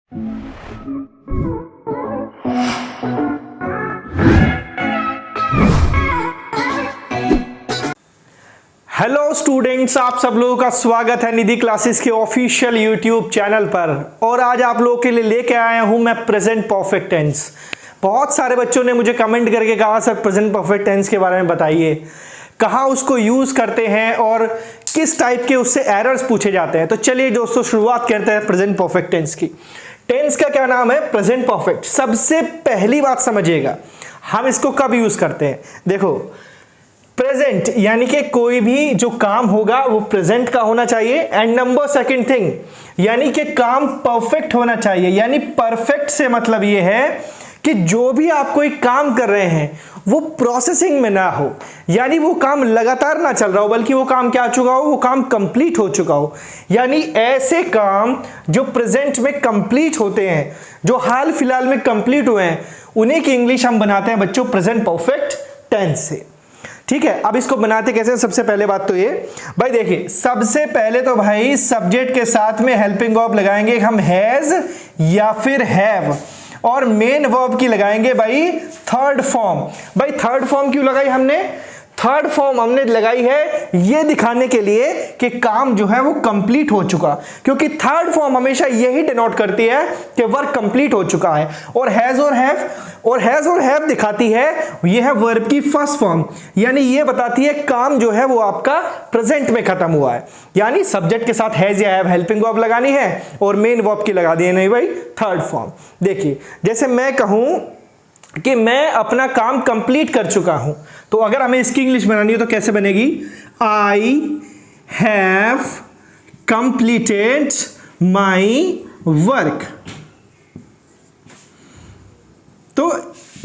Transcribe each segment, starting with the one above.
Hello students, आप सब लोगों का स्वागत है निधि क्लासेस के ऑफिशियल यूट्यूब चैनल पर। और आज आप लोगों के लिए लेके आया हूं मैं प्रेजेंट परफेक्ट टेंस। बहुत सारे बच्चों ने मुझे कमेंट करके कहा सर प्रेजेंट परफेक्ट टेंस के बारे में बताइए, कहाँ उसको यूज करते हैं और किस टाइप के उससे एरर्स पूछे जाते हैं। तो चलिए दोस्तों शुरुआत करते हैं प्रेजेंट परफेक्ट टेंस की। टेंस का क्या नाम है? Present perfect. सबसे पहली बात समझिएगा, हम इसको कब यूज करते हैं। देखो, प्रेजेंट यानी कि कोई भी जो काम होगा वो प्रेजेंट का होना चाहिए। एंड नंबर सेकंड थिंग, यानी कि काम परफेक्ट होना चाहिए। यानी परफेक्ट से मतलब ये है कि जो भी आप कोई काम कर रहे हैं वो प्रोसेसिंग में ना हो, यानी वो काम लगातार ना चल रहा हो, बल्कि वो काम क्या चुका हो, वो काम कंप्लीट हो चुका हो। यानी ऐसे काम जो प्रेजेंट में कंप्लीट होते हैं, जो हाल फिलहाल में कंप्लीट हुए हैं, उन्हीं की इंग्लिश हम बनाते हैं बच्चों प्रेजेंट परफेक्ट टेंस से। ठीक है, अब इसको बनाते कैसे? सबसे पहले बात तो ये भाई देखिए, सबसे पहले तो भाई सब्जेक्ट के साथ में हेल्पिंग वर्ब लगाएंगे हम हैज या फिर हैव, और मेन वर्ब की लगाएंगे भाई थर्ड फॉर्म। भाई थर्ड फॉर्म क्यों लगाई हमने? थर्ड फॉर्म हमने लगाई है ये दिखाने के लिए कि काम जो है वो कंप्लीट हो चुका, क्योंकि थर्ड फॉर्म हमेशा यही डिनोट करती है कि वर्क कंप्लीट हो चुका है। और हैज और हैव दिखाती है ये है वर्ब की फर्स्ट फॉर्म, यानी ये बताती है काम जो है वो आपका प्रेजेंट में खत्म हुआ है। यानी सब्जेक्ट के साथ हैज या हैव हेल्पिंग वर्ब लगानी है और मेन वर्ब की लगा दी है नहीं भाई थर्ड फॉर्म। देखिए, जैसे मैं कहूं कि मैं अपना काम कंप्लीट कर चुका हूं, तो अगर हमें इसकी इंग्लिश बनानी हो तो कैसे बनेगी? I have completed my work. तो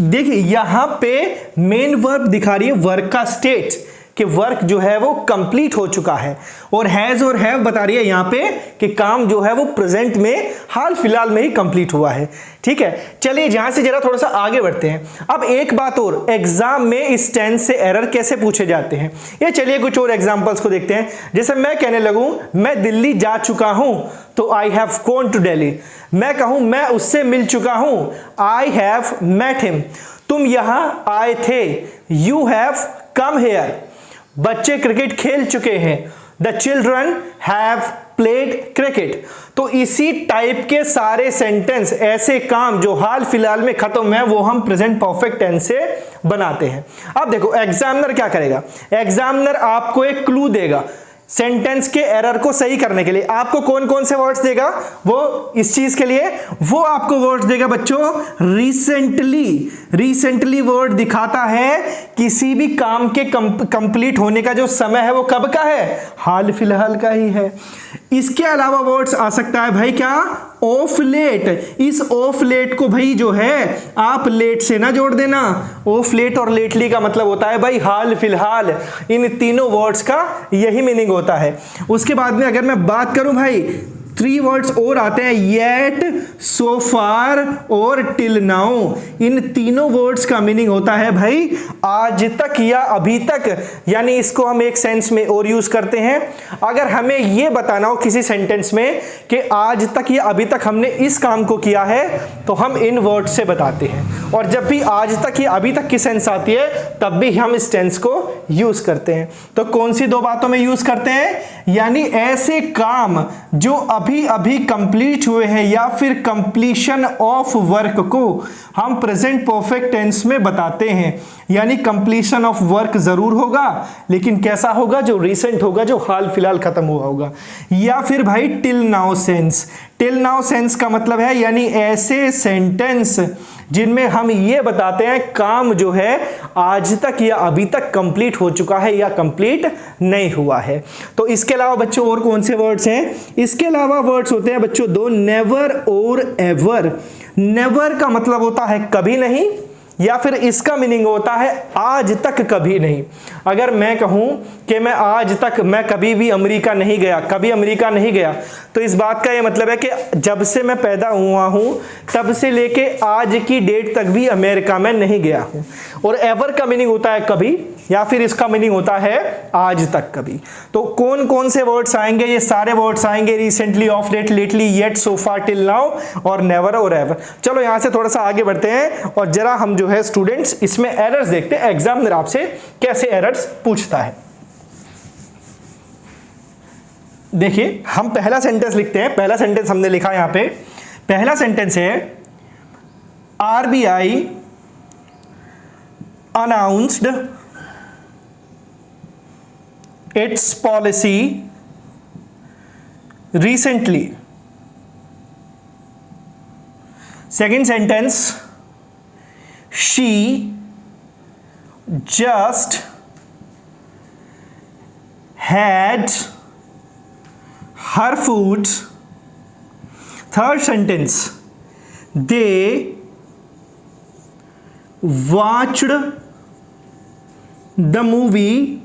देखिए यहां पे मेन वर्ब दिखा रही है वर्क का स्टेट, कि वर्क जो है वो कंप्लीट हो चुका है, और हैज और हैव बता रही है यहां पे कि काम जो है वो प्रेजेंट में हाल फिलहाल में ही कंप्लीट हुआ है। ठीक है, चलिए यहां से जरा थोड़ा सा आगे बढ़ते हैं। अब एक बात और, एग्जाम में इस टेंस से एरर कैसे पूछे जाते हैं, ये चलिए कुछ और एग्जांपल्स को देखते हैं। जैसे मैं कहने लगूं मैं दिल्ली जा चुका हूं, तो I have gone to Delhi. मैं कहूं मैं उससे मिल चुका हूं, आई हैव मेट हिम। तुम यहां आए थे, यू हैव कम हियर। बच्चे क्रिकेट खेल चुके हैं, the children have played cricket. तो इसी टाइप के सारे सेंटेंस, ऐसे काम जो हाल फिलहाल में खत्म है, वो हम प्रेजेंट परफेक्ट टेंस से बनाते हैं। अब देखो एग्जामिनर क्या करेगा, एग्जामिनर आपको एक क्लू देगा सेंटेंस के एरर को सही करने के लिए। आपको कौन कौन से वर्ड्स देगा वो इस चीज के लिए? वो आपको वर्ड्स देगा बच्चों रिसेंटली वर्ड दिखाता है किसी भी काम के कंप्लीट होने का जो समय है वो कब का है, हाल फिलहाल का ही है। इसके अलावा वर्ड्स आ सकता है भाई क्या, ऑफ लेट। इस ऑफ लेट को भाई जो है आप लेट से ना जोड़ देना, ऑफ लेट और लेटली का मतलब होता है भाई हाल फिलहाल। इन तीनों वर्ड्स का यही मीनिंग होता है। उसके बाद में अगर मैं बात करूं भाई, 3 वर्ड्स और आते हैं, येट, सो फार और टिल नाउ। इन तीनों वर्ड्स का मीनिंग होता है भाई आज तक या अभी तक, यानी इसको हम एक सेंस में और यूज करते हैं। अगर हमें यह बताना हो किसी सेंटेंस में कि आज तक या अभी तक हमने इस काम को किया है, तो हम इन वर्ड से बताते हैं। और जब भी आज तक या अभी तक की सेंस आती है तब भी हम इस टेंस को यूज करते हैं। तो कौन सी 2 बातों में यूज करते हैं? यानी ऐसे काम जो अभी कंप्लीट हुए हैं या फिर कंप्लीशन ऑफ वर्क को हम प्रेजेंट परफेक्ट टेंस में बताते हैं। यानी कंप्लीशन ऑफ वर्क जरूर होगा, लेकिन कैसा होगा? जो रिसेंट होगा, जो हाल फिलहाल खत्म हुआ होगा। या फिर भाई till now sense. Till now sense का मतलब है यानी ऐसे सेंटेंस जिनमें हम ये बताते हैं काम जो है आज तक या अभी तक कंप्लीट हो चुका है या कंप्लीट नहीं हुआ है। तो इसके अलावा बच्चों और कौन से वर्ड्स हैं? इसके अलावा वर्ड्स होते हैं बच्चों 2, नेवर और एवर। नेवर का मतलब होता है कभी नहीं, या फिर इसका मीनिंग होता है आज तक कभी नहीं। अगर मैं कहूं कि मैं आज तक मैं कभी भी अमेरिका नहीं गया, कभी अमेरिका नहीं गया, तो इस बात का ये मतलब है कि जब से मैं पैदा हुआ हूं तब से लेके आज की डेट तक भी अमेरिका में नहीं गया हूं। और एवर का मीनिंग होता है कभी, या फिर इसका मीनिंग होता है आज तक कभी। तो कौन कौन से वर्ड्स आएंगे? ये सारे वर्ड्स आएंगे, recently, of late, lately, yet, so far, till now और नेवर और एवर। चलो यहां से थोड़ा सा आगे बढ़ते हैं और जरा हम जो है स्टूडेंट्स इसमें एरर्स देखते हैं, एग्जामिनर आपसे कैसे एरर्स पूछता है। देखिए हम पहला सेंटेंस लिखते हैं। पहला सेंटेंस हमने लिखा यहां पे, पहला सेंटेंस है RBI announced its policy recently. Second sentence, she just had her food. Third sentence, they watched the movie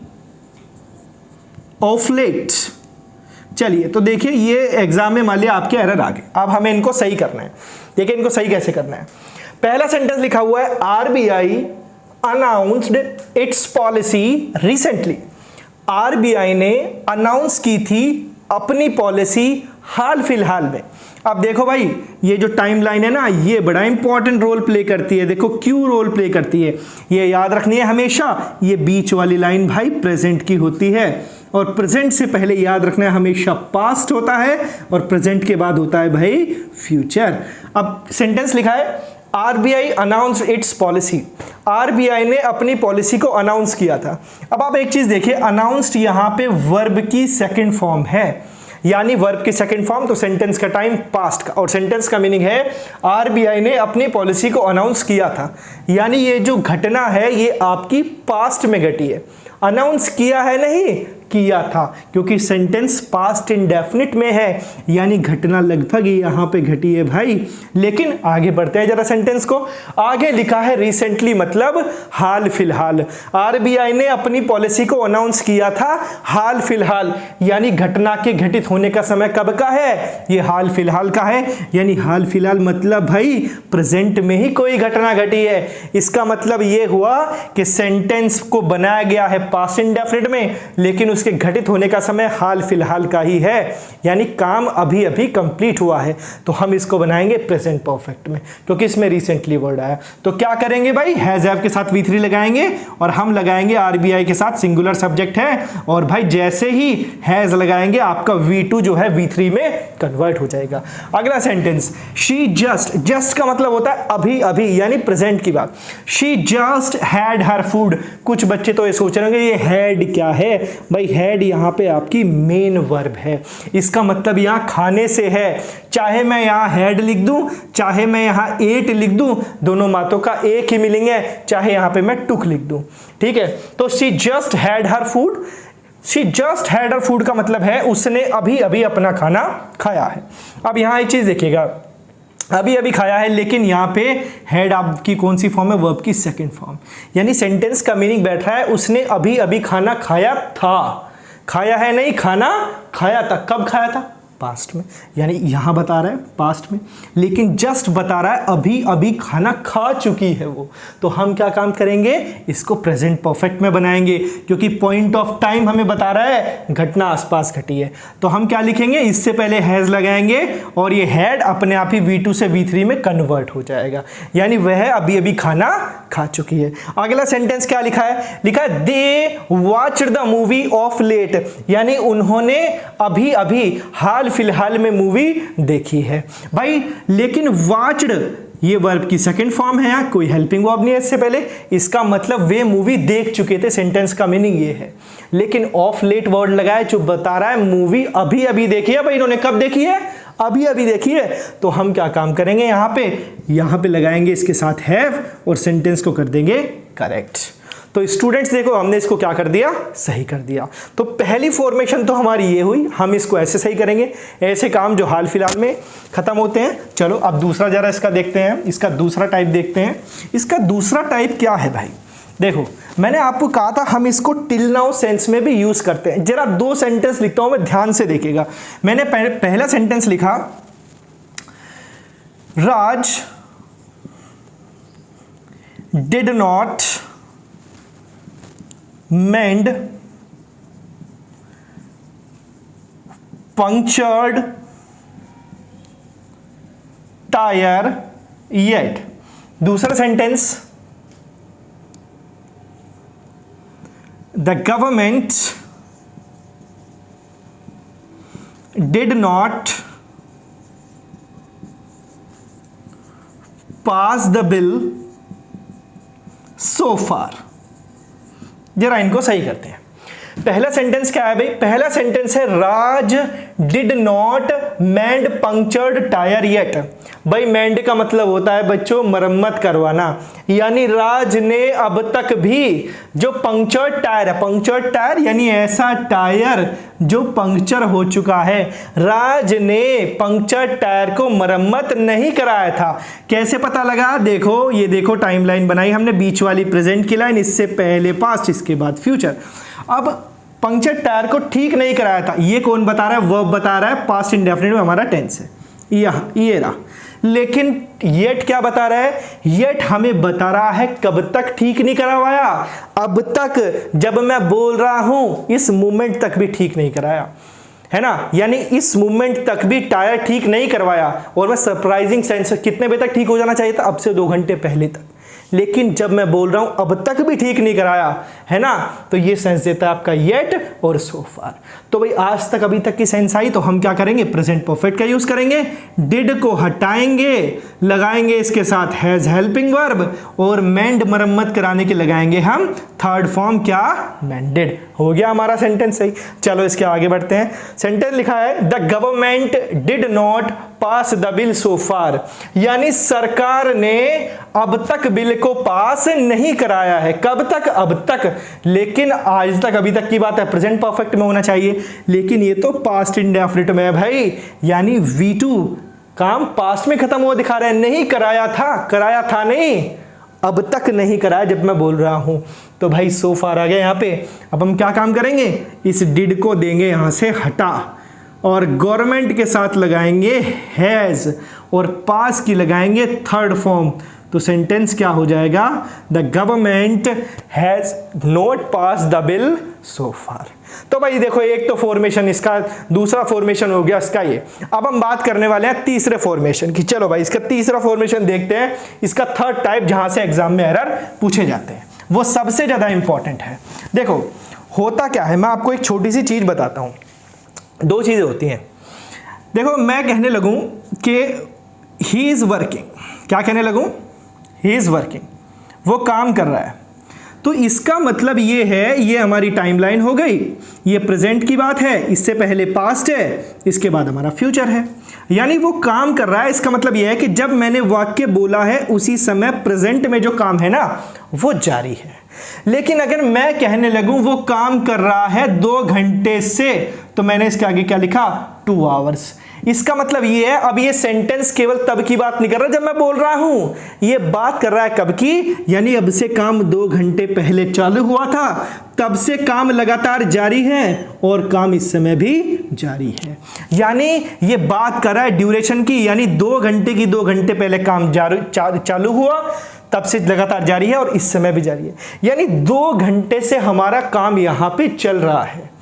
of late. चलिए तो देखिए ये एग्जाम में मान लिया आपके एरर आ गए, अब हमें इनको सही करना है। देखिए इनको सही कैसे करना है। पहला सेंटेंस लिखा हुआ है RBI announced it's policy recently. RBI ने अनाउंस की थी अपनी पॉलिसी हाल फिलहाल में। अब देखो भाई ये जो टाइमलाइन है ना, ये बड़ा इंपॉर्टेंट रोल प्ले करती है। देखो क्यों रोल प्ले करती है, ये याद रखनी है हमेशा। ये बीच वाली लाइन भाई प्रेजेंट की होती है, और प्रेजेंट से पहले याद रखना है हमेशा पास्ट होता है, और प्रेजेंट के बाद होता है भाई फ्यूचर। अब सेंटेंस लिखा है RBI announced it's policy. RBI ने अपनी पॉलिसी को अनाउंस किया था। अब आप एक चीज देखिए, अनाउंस्ड यहां पे वर्ब की सेकंड फॉर्म है, यानी वर्ब की सेकंड फॉर्म, तो सेंटेंस का टाइम पास्ट का, और सेंटेंस का मीनिंग है आरबीआई ने अपनी पॉलिसी को अनाउंस किया था, यानी ये जो घटना है ये आपकी पास्ट में घटी है। अनाउंस किया है नहीं, किया था, क्योंकि सेंटेंस पास्ट इंडेफिनिट में है, यानी घटना लगभग यहां पे घटी है भाई। लेकिन आगे बढ़ते हैं जरा सेंटेंस को। आगे लिखा है रिसेंटली, मतलब हाल फिलहाल। आरबीआई ने अपनी पॉलिसी को अनाउंस किया था हाल फिलहाल, यानी घटना के घटित होने का समय कब का है, ये हाल फिलहाल का है। यानी हाल फिलहाल मतलब भाई प्रेजेंट में ही कोई घटना घटी है। इसका मतलब ये हुआ कि सेंटेंस को बनाया गया है पास्ट इंडेफिनिट में, लेकिन उसके घटित होने का समय हाल फिलहाल का ही है, यानी काम अभी अभी कंप्लीट हुआ है। तो हम इसको बनाएंगे प्रेजेंट परफेक्ट में, क्योंकि इसमें रिसेंटली वर्ड आया। तो क्या करेंगे भाई, हैज हैव के साथ V3 लगाएंगे, और हम लगाएंगे आरबीआई के साथ, सिंगुलर सब्जेक्ट है, और भाई जैसे ही हैज लगाएंगे आपका V2 जो है V3 में कन्वर्ट हो जाएगा। अगला सेंटेंस, शी जस्ट, जस्ट का मतलब होता है अभी अभी, यानी प्रेजेंट की बात। She just had her food. कुछ बच्चे तो ये सोच रहे होंगे ये हैड क्या है भाई, हैड यहां पे आपकी मेन वर्ब है, इसका मतलब यहां खाने से है। चाहे मैं यहां हैड लिख दूं, चाहे मैं यहां एट लिख दूं, दोनों बातों का एक ही मीनिंग है, चाहे यहां पे मैं टुक लिख दूं, ठीक है। तो she just had her food, she just had her food का मतलब है उसने अभी अभी अपना खाना खाया है। अब यहां एक चीज देखिएगा, अभी अभी खाया है, लेकिन यहाँ पे हैड आपकी कौन सी फॉर्म है, वर्ब की सेकंड फॉर्म, यानी सेंटेंस का मीनिंग बैठ रहा है उसने अभी अभी खाना खाया था। खाया है नहीं, खाना खाया था। कब खाया था, पास्ट में, यानी यहां बता रहा है पास्ट में, लेकिन जस्ट बता रहा है अभी अभी खाना खा चुकी है वो। तो हम क्या काम करेंगे, इसको प्रेजेंट परफेक्ट में बनाएंगे, क्योंकि पॉइंट ऑफ टाइम हमें बता रहा है घटना आसपास घटी है। तो हम क्या लिखेंगे, इससे पहले हैज लगाएंगे, और ये हैड अपने आप ही V2 से V3 में कन्वर्ट हो जाएगा, यानी वह अभी अभी खाना खा चुकी है। अगला सेंटेंस क्या लिखा है, लिखा है they watched the movie of late, यानी उन्होंने अभी अभी हाल फिलहाल में मूवी देखी है भाई। लेकिन वॉच्ड ये वर्ब की सेकंड फॉर्म है, यहां कोई हेल्पिंग वर्ब नहीं है इससे पहले, इसका मतलब वे मूवी देख चुके थे, सेंटेंस का मीनिंग ये है। लेकिन ऑफ लेट वर्ड लगाया जो बता रहा है मूवी अभी अभी देखी है भाई, इन्होंने कब देखी है, अभी अभी देखी है। तो हम क्या काम करेंगे, यहां पे लगाएंगे इसके साथ हैव, और सेंटेंस को कर देंगे करेक्ट। तो स्टूडेंट्स देखो हमने इसको क्या कर दिया, सही कर दिया। तो पहली फॉर्मेशन तो हमारी ये हुई, हम इसको ऐसे सही करेंगे, ऐसे काम जो हाल फिलहाल में खत्म होते हैं। चलो अब दूसरा जरा इसका देखते हैं, इसका दूसरा टाइप देखते हैं। इसका दूसरा टाइप क्या है भाई, देखो मैंने आपको कहा था हम इसको टिल नाउ सेंस में भी यूज करते हैं। जरा 2 सेंटेंस लिखता हूं मैं, ध्यान से देखिएगा। मैंने पहला सेंटेंस लिखा, Raj did not mend punctured tyre yet. दूसरा sentence, the government did not pass the bill so far। जरा इनको सही करते हैं। पहला सेंटेंस क्या है भाई, पहला सेंटेंस है Raj did not mend punctured tyre yet. भाई मेंड का मतलब होता है बच्चों मरम्मत करवाना, यानी राज ने अब तक भी जो पंक्चर्ड टायर है, पंक्चर्ड टायर यानी ऐसा टायर जो पंक्चर हो चुका है, राज ने पंक्चर्ड टायर को मरम्मत नहीं कराया था। कैसे पता लगा, देखो ये देखो टाइमलाइन बनाई हमने, बीच वाली प्रेजेंट की लाइन, इससे पहले पास्ट, इसके बाद फ्यूचर। अब पंक्चर टायर को ठीक नहीं कराया था, ये कौन बता रहा है, वर्ब बता रहा है, पास्ट इंडेफिनिट में हमारा टेंस है, यहाँ ये रहा। लेकिन येट क्या बता रहा है, येट हमें बता रहा है कब तक ठीक नहीं करवाया, अब तक जब मैं बोल रहा हूं इस मूवमेंट तक भी ठीक नहीं कराया, है ना, यानी इस मूवमेंट तक भी टायर ठीक नहीं करवाया। और मैं सरप्राइजिंग सेंस, कितने बजे तक ठीक हो जाना चाहिए था, अब से 2 घंटे पहले तक, लेकिन जब मैं बोल रहा हूं अब तक भी ठीक नहीं कराया, है ना, तो ये सेंस देता है आपका येट और सो फार। तो भाई आज तक अभी तक की सेंस आई, तो हम क्या करेंगे, प्रेजेंट परफेक्ट का यूज करेंगे, डिड को हटाएंगे, लगाएंगे इसके साथ हैज हेल्पिंग वर्ब, और मेंड मरम्मत कराने के लगाएंगे हम थर्ड फॉर्म क्या, मेंडेड। हो गया हमारा सेंटेंस सही। चलो इसके आगे बढ़ते हैं। सेंटेंस लिखा है the government did not pass the bill so far, यानी सरकार ने अब तक बिल को पास नहीं कराया है। कब तक, अब तक, लेकिन आज तक, अभी तक की बात है, प्रेजेंट परफेक्ट में होना चाहिए, लेकिन ये तो पास्ट इंडेफिनिट में है भाई, यानी V2 काम पास्ट में खत्म हुआ दिखा रहा है, नहीं कराया था, कराया था नहीं, अब तक नहीं कराया जब मैं बोल रहा हूं। तो भाई सो फार आ गया यहां पे। अब हम क्या काम करेंगे, इस डिड को देंगे यहां से हटा, और गवर्नमेंट के साथ लगाएंगे हैज, और पास की लगाएंगे थर्ड फॉर्म। तो सेंटेंस क्या हो जाएगा, the government has not pass the bill so far. तो भाई देखो एक तो फॉर्मेशन इसका, दूसरा फॉर्मेशन हो गया इसका ये। अब हम बात करने वाले हैं तीसरे फॉर्मेशन की। चलो भाई इसका तीसरा फॉर्मेशन देखते हैं, इसका थर्ड टाइप जहां से एग्जाम में एरर पूछे जाते हैं, वो सबसे ज्यादा इंपॉर्टेंट है। देखो होता क्या है, मैं आपको एक छोटी सी चीज बताता हूं। 2 चीजें होती हैं। देखो मैं कहने लगूं कि ही इज वर्किंग, क्या कहने लगूं, ही इज वर्किंग, वो काम कर रहा है, तो इसका मतलब ये है, ये हमारी टाइमलाइन हो गई, ये प्रेजेंट की बात है, इससे पहले पास्ट है, इसके बाद हमारा फ्यूचर है, यानी वो काम कर रहा है। इसका मतलब ये है कि जब मैंने वाक्य बोला है उसी समय प्रेजेंट में जो काम है ना वो जारी है। लेकिन अगर मैं कहने लगूं वो काम कर रहा है 2 घंटे से, तो मैंने इसके आगे क्या लिखा, 2 आवर्स। इसका मतलब ये है, अब ये सेंटेंस केवल तब की बात नहीं कर रहा जब मैं बोल रहा हूं, ये बात कर रहा है कब की, यानी अब से काम 2 घंटे पहले चालू हुआ था, तब से काम लगातार जारी है, और काम इस समय भी जारी है। यानी ये बात कर रहा है ड्यूरेशन की, यानी 2 घंटे की 2 घंटे पहले काम चालू हुआ, तब से लगातार जारी है, और इस समय भी जारी है, यानी 2 घंटे से हमारा काम यहां पे चल रहा है।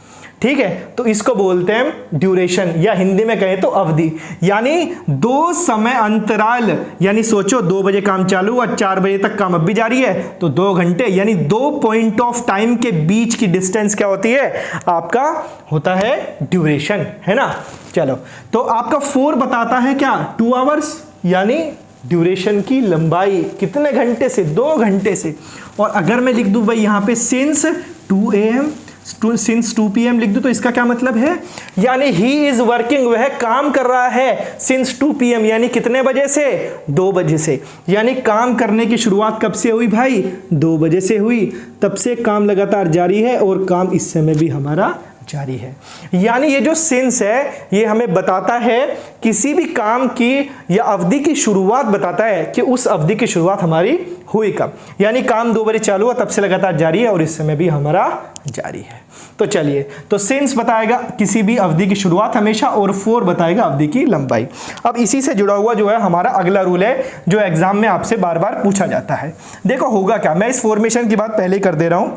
ठीक है, तो इसको बोलते हैं ड्यूरेशन, या हिंदी में कहें तो अवधि, यानी 2 समय अंतराल, यानी सोचो 2 बजे काम चालू और 4 बजे तक काम अब भी जारी है, तो 2 घंटे, यानी 2 पॉइंट ऑफ टाइम के बीच की डिस्टेंस क्या होती है, आपका होता है ड्यूरेशन, है ना। चलो तो आपका 4 बताता है क्या, 2 आवर्स, यानी ड्यूरेशन की लंबाई कितने घंटे से, 2 घंटे से। और अगर मैं लिख दूं भाई यहां पे सिंस 2 AM सिंस 2 PM लिख दूं तो इसका क्या मतलब है, यानी ही इज वर्किंग, वह काम कर रहा है सिंस 2 PM, यानी कितने बजे से, 2 बजे से। यानी काम करने की शुरुआत कब से हुई भाई, 2 बजे से हुई, तब से काम लगातार जारी है और काम इस समय भी हमारा जारी है। यानी ये जो सिंस है ये हमें बताता है किसी भी काम की या अवधि की शुरुआत बताता है कि उस अवधि की शुरुआत हमारी हुई कब। यानी काम 2 बजे चालू हुआ, तब से लगातार जारी है और इस समय भी हमारा जारी है। तो चलिए, तो सिंस बताएगा किसी भी अवधि की शुरुआत हमेशा, और फॉर बताएगा अवधि की लंबाई। अब इसी से जुड़ा हुआ जो है हमारा अगला रूल है जो एग्जाम में आपसे बार बार पूछा जाता है। देखो होगा क्या, मैं इस फॉर्मेशन की बात पहले कर दे रहा हूं।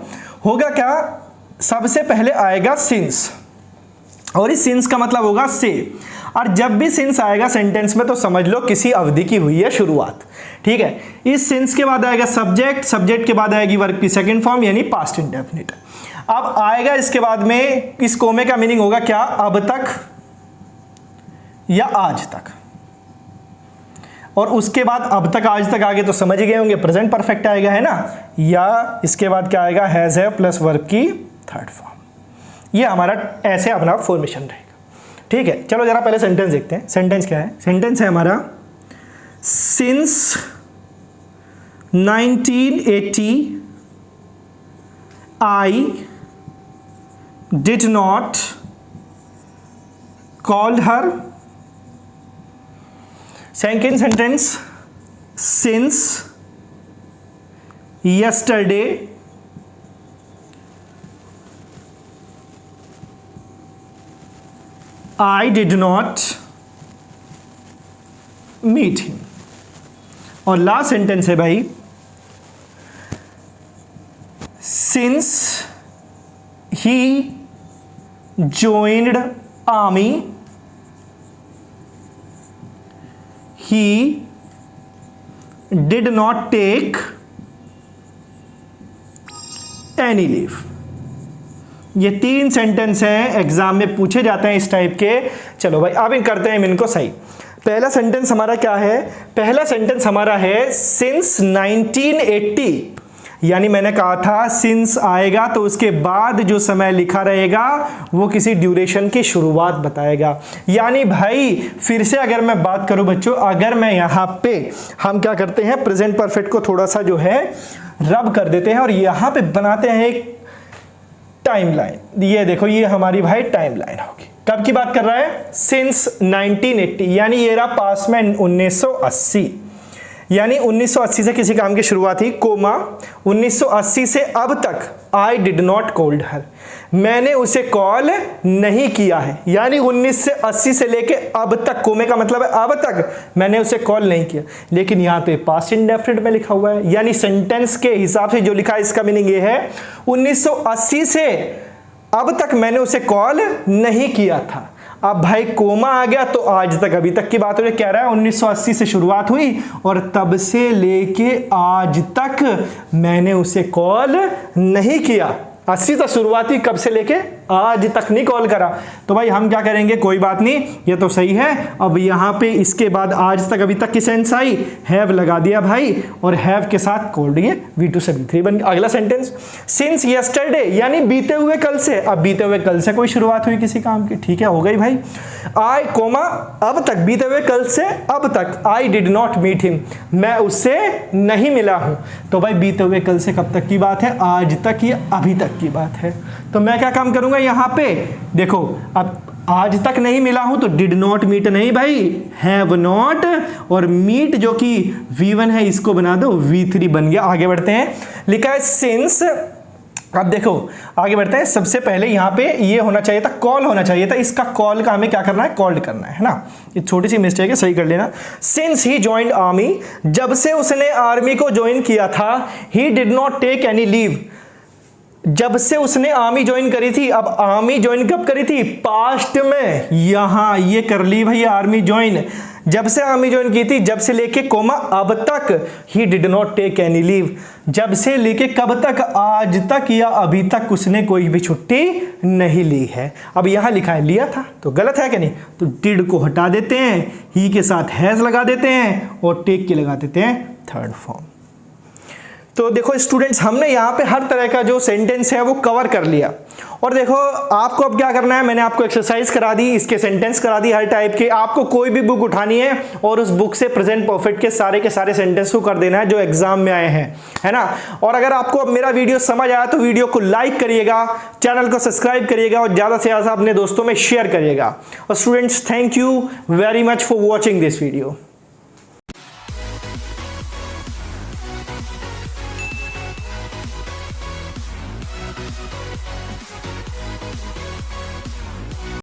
होगा क्या, सबसे पहले आएगा सिंस, और इस सिंस का मतलब होगा से। और जब भी सिंस आएगा सेंटेंस में तो समझ लो किसी अवधि की हुई है शुरुआत, ठीक है। इस सिंस के बाद आएगा सब्जेक्ट, सब्जेक्ट के बाद आएगी वर्ब की सेकंड फॉर्म यानी पास्ट इंडेफिनिट। अब आएगा इसके बाद में, इस कोमे का मीनिंग होगा क्या, अब तक या आज तक, और उसके बाद अब तक आज तक आगे तो समझ गए होंगे प्रेजेंट परफेक्ट आएगा, है ना। या इसके बाद क्या आएगा, हैज हैव प्लस वर्ब की थर्ड फॉर्म। ये हमारा ऐसे अपना फॉर्मेशन रहेगा, ठीक है। चलो जरा पहले सेंटेंस देखते हैं। सेंटेंस क्या है, सेंटेंस है हमारा since 1980 I did not called her. Second sentence, since yesterday I did not meet him। और लास्ट सेंटेंस है भाई, since he joined army he did not take any leave। ये 3 सेंटेंस हैं, एग्जाम में पूछे जाते हैं इस टाइप के। चलो भाई अब इन करते हैं इनको सही। पहला सेंटेंस हमारा क्या है, पहला सेंटेंस हमारा है सिंस 1980, यानी मैंने कहा था सिंस आएगा तो उसके बाद जो समय लिखा रहेगा वो किसी ड्यूरेशन की शुरुआत बताएगा। यानी भाई फिर से अगर मैं बात करूं बच्चों, अगर मैं यहां पे, हम क्या करते हैं प्रेजेंट परफेक्ट को थोड़ा सा जो है रब कर देते हैं और यहां पे बनाते हैं एक टाइमलाइन। ये देखो ये हमारी भाई टाइमलाइन होगी। कब की बात कर रहा है, सिंस 1980, यानी ये रहा पास में 1980, यानी 1980 से किसी काम की शुरुआत हुई, कोमा 1980 से अब तक I did not called her, मैंने उसे कॉल नहीं किया है। यानी 1980 से लेके अब तक, कोमे का मतलब है अब तक मैंने उसे कॉल नहीं किया। लेकिन यहाँ पे पास्ट इंडेफिनिट में लिखा हुआ है, यानी सेंटेंस के हिसाब से जो लिखा है इसका मीनिंग ये है 1980 से अब तक मैंने उसे कॉल नहीं किया था। अब भाई कोमा आ गया तो आज तक, अभी तक की बात हो रही, कह रहा है 1980 से शुरुआत हुई और तब से लेके आज तक मैंने उसे कॉल नहीं किया। 80 तक शुरुआत हुई, कब से लेके आज तक नहीं कॉल करा। तो भाई हम क्या करेंगे, कोई बात नहीं, ये तो सही है। अब यहाँ पे इसके बाद आज तक, अभी तक की सेंस आई, हैव लगा दिया भाई, और हैव के साथ कॉल्ड, ये V2 से V3 बन गया। अगला सेंटेंस, सिंस यस्टरडे, यानी बीते हुए कल से। अब बीते हुए कल से कोई शुरुआत हुई किसी काम की, ठीक है, हो गई भाई। आई कोमा अब तक, बीते हुए कल से अब तक, I did not meet him, मैं उससे नहीं मिला हूं। तो भाई बीते हुए कल से कब तक की बात है, आज तक या अभी तक की बात है। तो मैं क्या काम करूंगा यहाँ पे, देखो अब आज तक नहीं मिला हूं तो डिड नॉट मीट नहीं भाई, हैव नॉट, और मीट जो कि V1 है इसको बना दो V3 बन गया। आगे बढ़ते हैं, लिखा है सिंस। अब देखो आगे बढ़ते हैं, सबसे पहले यहाँ पे ये होना चाहिए था, कॉल होना चाहिए था। इसका कॉल का हमें क्या करना है, कॉल्ड करना है ना। ये छोटी सी मिस्टेक है, सही कर लेना। सिंस ही जॉइंड आर्मी, जब से उसने आर्मी को ज्वाइन किया था, he did not take any leave, जब से उसने आर्मी ज्वाइन करी थी। अब आर्मी ज्वाइन कब करी थी, पास्ट में, यहां ये कर ली भाई आर्मी ज्वाइन, जब से आर्मी ज्वाइन की थी, जब से लेके कोमा अब तक, he did not take any leave, जब से लेके कब तक, आज तक या अभी तक उसने कोई भी छुट्टी नहीं ली है। अब यहां लिखा है लिया था, तो गलत है कि नहीं, तो डिड को हटा देते हैं, ही के साथ हैज लगा देते हैं और टेक के लगा देते हैं थर्ड फॉर्म। तो देखो स्टूडेंट्स, हमने यहाँ पे हर तरह का जो सेंटेंस है वो कवर कर लिया। और देखो आपको अब क्या करना है, मैंने आपको एक्सरसाइज करा दी, इसके सेंटेंस करा दी हर टाइप के। आपको कोई भी बुक उठानी है और उस बुक से प्रेजेंट परफेक्ट के सारे सेंटेंस को कर देना है जो एग्जाम में आए हैं, है ना। और अगर आपको अब मेरा वीडियो समझ आया तो वीडियो को लाइक करिएगा, चैनल को सब्सक्राइब करिएगा और ज्यादा से ज्यादा अपने दोस्तों में शेयर करिएगा। और students, thank you very much for watching this video.